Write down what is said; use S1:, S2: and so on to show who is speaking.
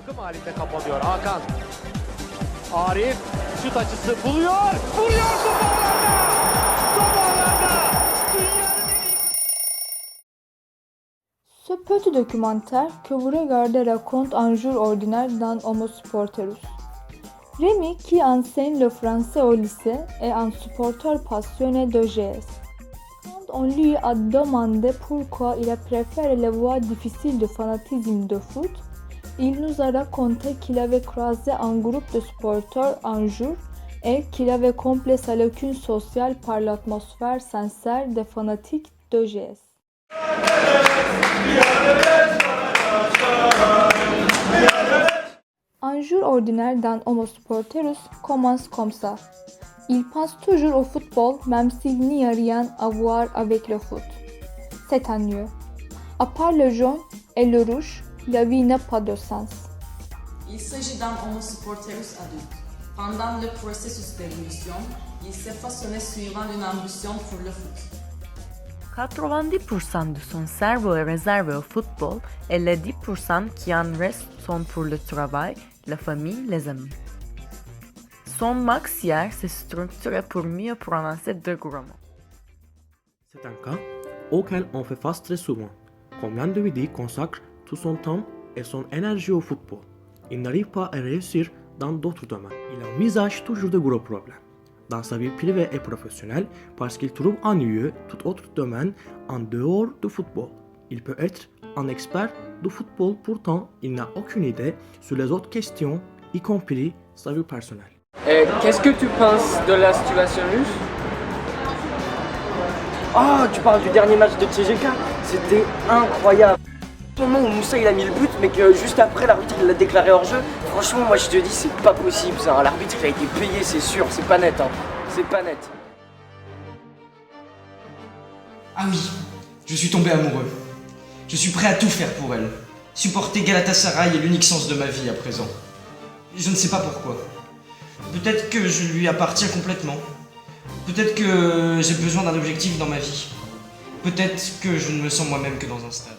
S1: Takım halinde kapanıyor Hakan. Arif şut açısı buluyor. Vuruyor top ağlarda. Top ağlarda. Dünyanın en iyi...
S2: Ce petit documentaire que vous regardez raconte un jour ordinaire dans Homo Sporterus. Rémi, qui enseigne le français au lycée, est un supporter passionné de GS. Quand on lui a demandé pourquoi il a préféré les voies difficiles du fanatisme de foot, il nous a raconté qu'il avait croisé un groupe de supporters un jour et qu'il avait comblé sa lacune sociale par l'atmosphère sincère des fanatiques de GS. Un jour ordinaire dans Homo Sporterus commence comme ça. Il pense toujours au football même s'il n'y a rien à voir avec le foot. C'est ennuyeux. À part le jaune et le rouge, la vie n'a pas de sens.
S3: Il s'agit d'un Homo Sporterus adulte. Pendant le processus d'évolution, il s'est façonné suivant une ambition pour le foot.
S4: 90% de son cerveau est réservé au football et les 10% qui en restent sont pour le travail, la famille, les amis. Son maxillaire s'est structuré pour mieux prononcer deux gros mots.
S5: C'est un cas auquel on fait face très souvent. Combien d'individus consacrent tout son temps et son énergie au football? Il n'arrive pas à réussir dans d'autres domaines. Il envisage toujours de gros problèmes dans sa vie privée et professionnelle parce qu'il trouve ennuyeux tout autre domaine en dehors du football. Il peut être un expert du football, pourtant il n'a aucune idée sur les autres questions, y compris sa vie personnelle.
S6: Qu'est-ce que tu penses de la situation russe? Oh, tu parles du dernier match de TGK? C'était incroyable. Au moment où Moussa il a mis le but, mais que juste après l'arbitre il l'a déclaré hors jeu, franchement moi je te dis c'est pas possible ça. L'arbitre il a été payé, c'est sûr, c'est pas net, hein. C'est pas net.
S7: Ah oui, je suis tombé amoureux. Je suis prêt à tout faire pour elle. Supporter Galatasaray est l'unique sens de ma vie à présent. Je ne sais pas pourquoi. Peut-être que je lui appartiens complètement. Peut-être que j'ai besoin d'un objectif dans ma vie. Peut-être que je ne me sens moi-même que dans un stade.